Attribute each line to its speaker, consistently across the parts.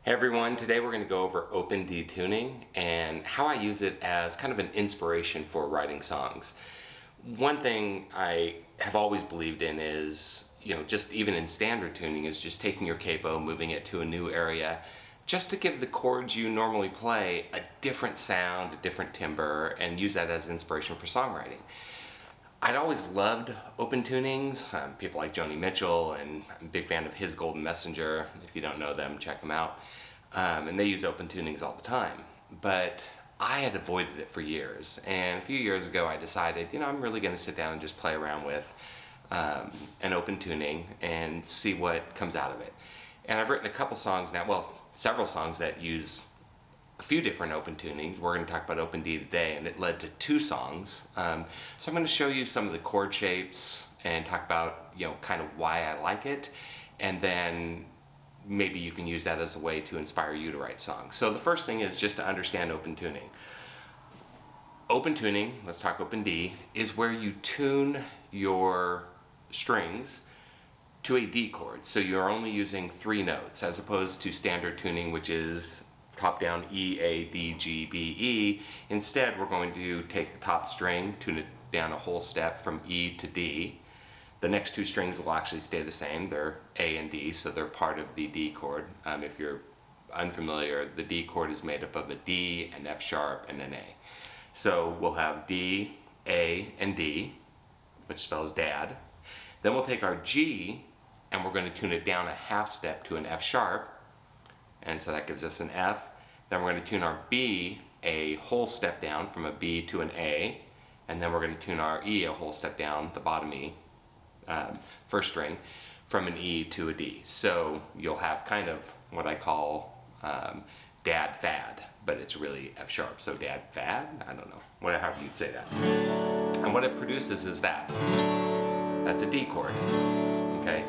Speaker 1: Hey everyone, today we're going to go over open D tuning and how I use it as kind of an inspiration for writing songs. One thing I have always believed in is, just even in standard tuning, is just taking your capo, moving it to a new area, just to give the chords you normally play a different sound, a different timbre, and use that as inspiration for songwriting. I'd always loved open tunings, people like Joni Mitchell, and I'm a big fan of his Golden Messenger. If you don't know them, check them out. And they use open tunings all the time. But I had avoided it for years, and a few years ago I decided, I'm really going to sit down and just play around with an open tuning and see what comes out of it. And I've written a couple songs now, well, several songs that use a few different open tunings. We're going to talk about open D today, and it led to 2 songs. So I'm going to show you some of the chord shapes and talk about, kind of why I like it, and then maybe you can use that as a way to inspire you to write songs. So the first thing is just to understand open tuning. Open tuning, let's talk open D, is where you tune your strings to a D chord. So you're only using 3 notes as opposed to standard tuning, which is top down E, A, D, G, B, E. Instead, we're going to take the top string, tune it down a whole step from E to D. The next 2 strings will actually stay the same. They're A and D, so they're part of the D chord. If you're unfamiliar, the D chord is made up of a D, an F sharp, and an A. So we'll have D, A, and D, which spells dad. Then we'll take our G, and we're going to tune it down a half step to an F sharp, and so that gives us an F. Then we're going to tune our B a whole step down from a B to an A, and then we're going to tune our E a whole step down, the bottom E, first string, from an E to a D. So you'll have kind of what I call dad fad, but it's really F sharp, so dad fad? I don't know, however you'd say that. And what it produces is that. That's a D chord, okay?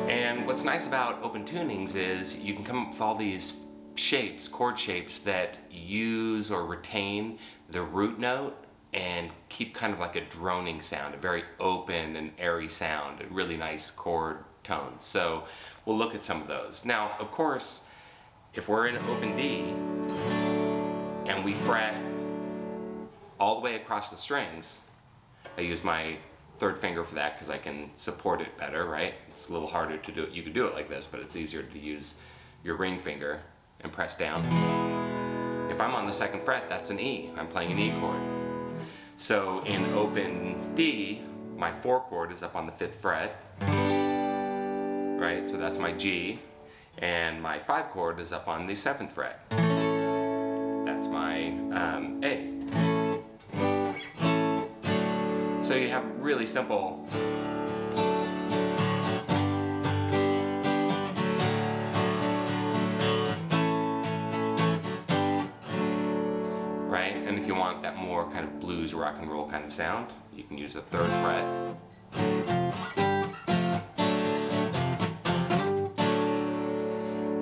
Speaker 1: And what's nice about open tunings is you can come up with all these shapes, chord shapes, that use or retain the root note and keep kind of like a droning sound, a very open and airy sound, a really nice chord tones. So we'll look at some of those. Now, of course, if we're in open D and we fret all the way across the strings, I use my 3rd finger for that because I can support it better, right? It's a little harder to do it. You can do it like this, but it's easier to use your ring finger and press down. If I'm on the 2nd fret, that's an E. I'm playing an E chord. So in open D, my 4 chord is up on the 5th fret, right? So that's my G, and my 5 chord is up on the 7th fret. That's my A. So you have really simple right? And if you want that more kind of blues, rock and roll kind of sound, you can use the 3rd fret.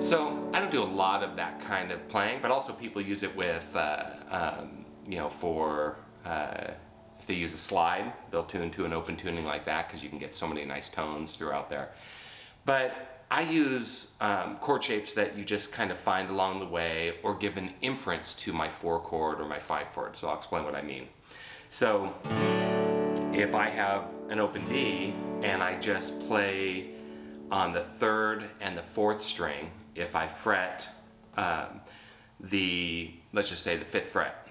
Speaker 1: So I don't do a lot of that kind of playing, but also people use it with, if they use a slide, they'll tune to an open tuning like that because you can get so many nice tones throughout there. But I use chord shapes that you just kind of find along the way or give an inference to my 4 chord or my 5 chord. So I'll explain what I mean. So if I have an open D and I just play on the 3rd and the 4th string, if I fret let's just say the 5th fret,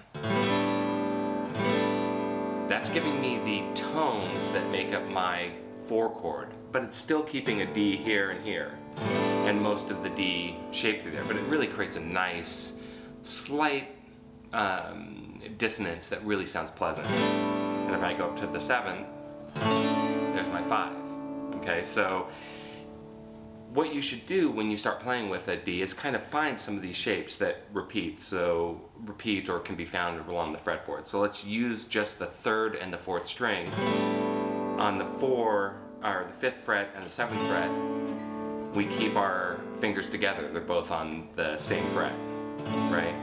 Speaker 1: that's giving me the tones that make up my 4 chord, but it's still keeping a D here and here, and most of the D shape through there, but it really creates a nice, slight dissonance that really sounds pleasant. And if I go up to the 7th, there's my 5, okay? So what you should do when you start playing with a D is kind of find some of these shapes that repeat or can be found along the fretboard. So let's use just the 3rd and the 4th string. On the 5th fret and the 7th fret, we keep our fingers together. They're both on the same fret, right?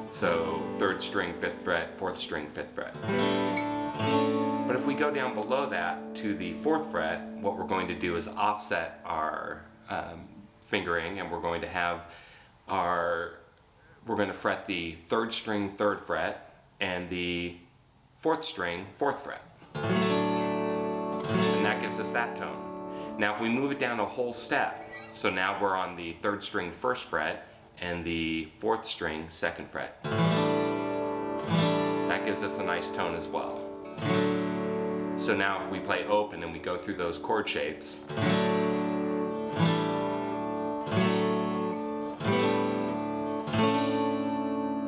Speaker 1: So 3rd string, 5th fret, 4th string, 5th fret. But if we go down below that to the 4th fret, what we're going to do is offset our fingering, and we're going to have we're going to fret the 3rd string 3rd fret and the 4th string 4th fret. And that gives us that tone. Now if we move it down a whole step, so now we're on the 3rd string 1st fret and the 4th string 2nd fret. That gives us a nice tone as well. So now if we play open and we go through those chord shapes,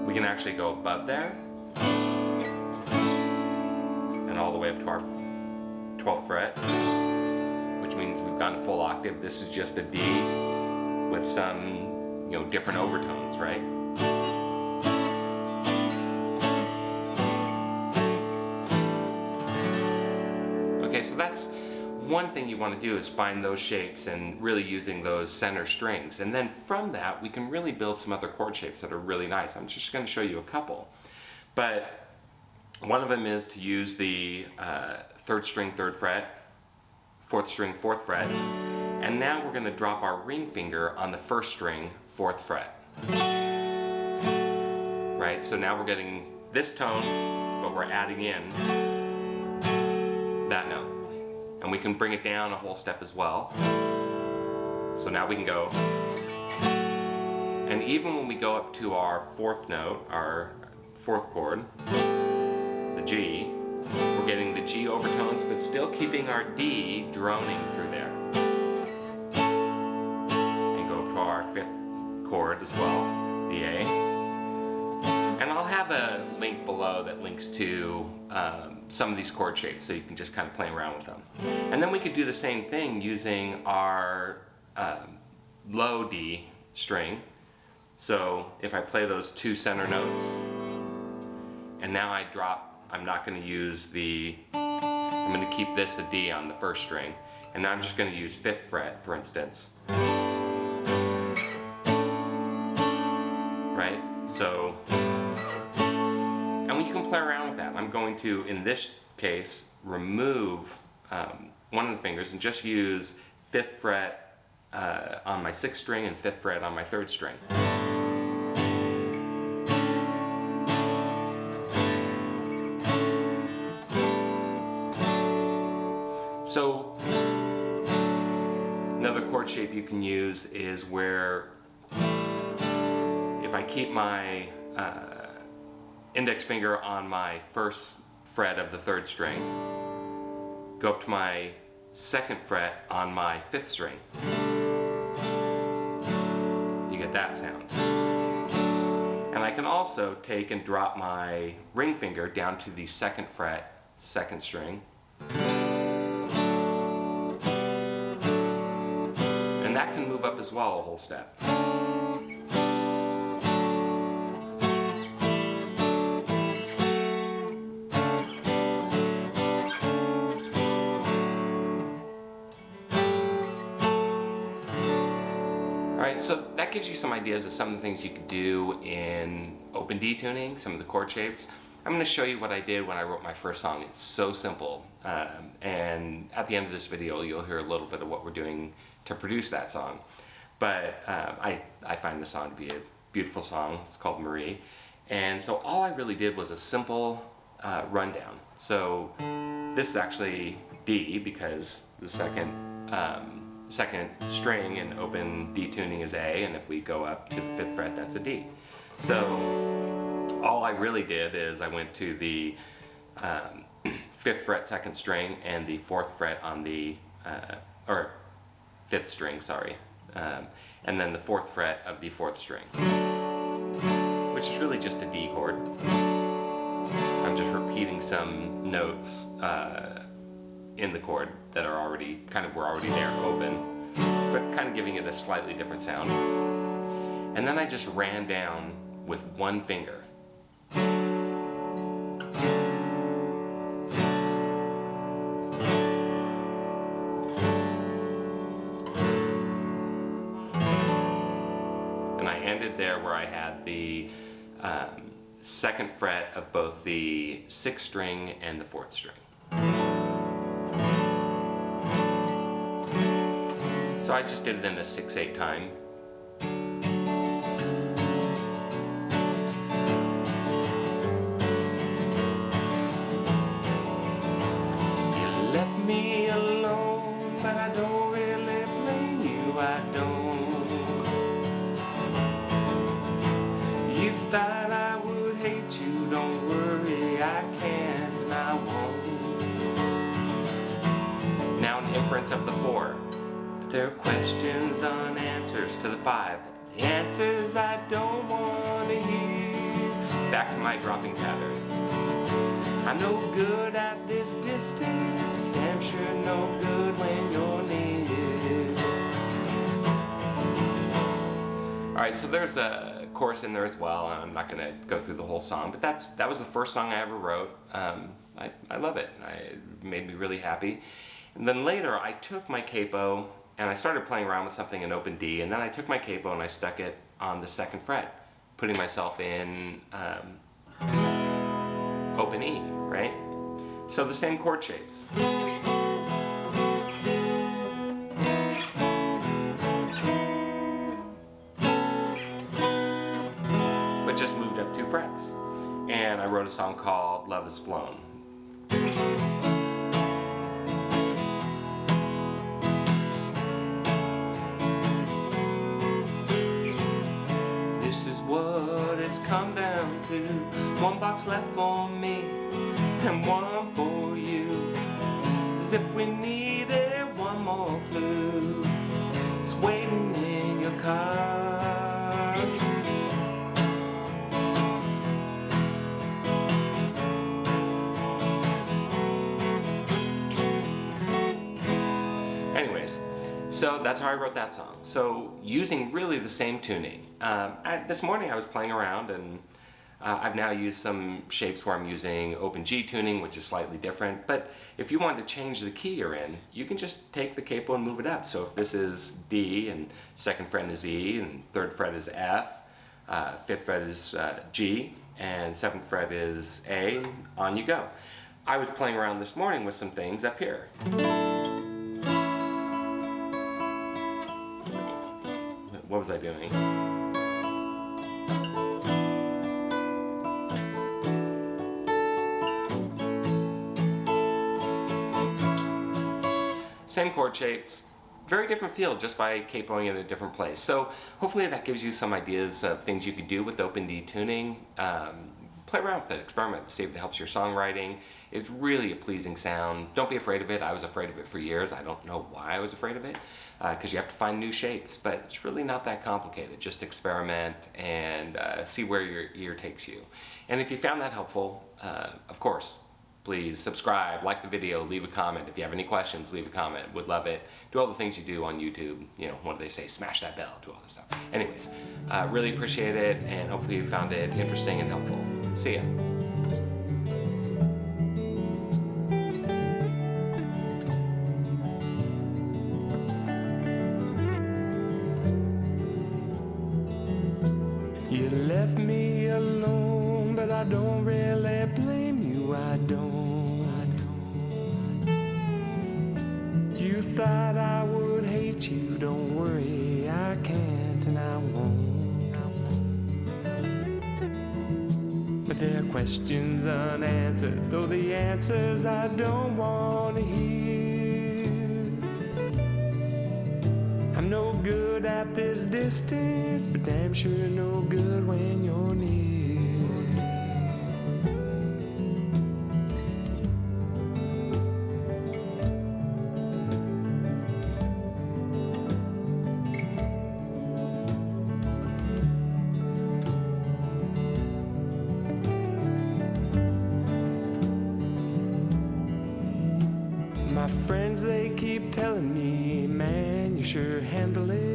Speaker 1: we can actually go above there and all the way up to our 12th fret, which means we've gone full octave. This is just a D with some, different overtones, right? Okay, so that's one thing you want to do, is find those shapes and really using those center strings. And then from that, we can really build some other chord shapes that are really nice. I'm just going to show you a couple. But one of them is to use the 3rd string 3rd fret, 4th string 4th fret, and now we're going to drop our ring finger on the 1st string 4th fret. Right, so now we're getting this tone, but we're adding in that note. And we can bring it down a whole step as well. So now we can go. And even when we go up to our 4th note, our 4th chord, the G, we're getting the G overtones, but still keeping our D droning through there. And go up to our 5th chord as well, the A. And I'll have a link below that links to some of these chord shapes, so you can just kind of play around with them. And then we could do the same thing using our low D string. So if I play those 2 center notes, and now I drop, I'm not going to use I'm going to keep this a D on the 1st string, and now I'm just going to use 5th fret, for instance. Right? So, and you can play around with that. I'm going to, in this case, remove one of the fingers and just use 5th fret on my 6th string and 5th fret on my 3rd string. So another chord shape you can use is where if I keep my index finger on my 1st fret of the 3rd string, go up to my 2nd fret on my 5th string, you get that sound. And I can also take and drop my ring finger down to the 2nd fret, 2nd string, and that can move up as well a whole step. Alright, so that gives you some ideas of some of the things you could do in open D tuning, some of the chord shapes. I'm going to show you what I did when I wrote my first song. It's so simple, and at the end of this video you'll hear a little bit of what we're doing to produce that song. But I find the song to be a beautiful song. It's called Marie. And so all I really did was a simple rundown. So this is actually D, because the second string in open D tuning is A, and if we go up to the 5th fret, that's a D. So all I really did is I went to the 5th fret 2nd string and the 4th fret on the, or 5th string, sorry, and then the 4th fret of the 4th string, which is really just a D chord. I'm just repeating some notes in the chord that are already, were already there open, but kind of giving it a slightly different sound. And then I just ran down with one finger. And I ended there where I had the 2nd fret of both the 6th string and the 4th string. So I just did it in a 6/8 time. sequence of the 4. But there are questions on answers to the 5. The answers I don't want to hear. Back to my dropping pattern. I'm no good at this distance, damn sure no good when you're near. Alright, so there's a chorus in there as well, and I'm not going to go through the whole song, but that was the first song I ever wrote. I love it. It made me really happy. And then later I took my capo and I started playing around with something in open D, and then I took my capo and I stuck it on the 2nd fret, putting myself in open E, right? So the same chord shapes. But just moved up 2 frets. And I wrote a song called Love Has Flown. This is what it's come down to. 1 box left for me and 1 for you. As if we needed 1 more clue. It's waiting in your car. Anyways, so that's how I wrote that song. So using really the same tuning. This morning I was playing around, and I've now used some shapes where I'm using open G tuning, which is slightly different. But if you want to change the key you're in, you can just take the capo and move it up. So if this is D and 2nd fret is E and 3rd fret is F, 5th fret is G, and 7th fret is A, on you go. I was playing around this morning with some things up here. What was I doing? Same chord shapes, very different feel just by capoing in a different place. So hopefully that gives you some ideas of things you could do with open D tuning. Play around with it, experiment, see if it helps your songwriting. It's really a pleasing sound. Don't be afraid of it. I was afraid of it for years. I don't know why I was afraid of it, because you have to find new shapes, but it's really not that complicated. Just experiment and see where your ear takes you. And if you found that helpful, of course, please subscribe, like the video, leave a comment. If you have any questions, leave a comment. Would love it. Do all the things you do on YouTube. You know, what do they say? Smash that bell, do all this stuff. Anyways, really appreciate it, and hopefully you found it interesting and helpful. See ya. You left me alone, but I don't really blame you, I don't. You thought I would hate you, don't worry, I can't and I won't. But there are questions unanswered, though the answers I don't want to hear. I'm no good at this distance, but damn sure no good when you're near. My friends, they keep telling me, man, you sure handle it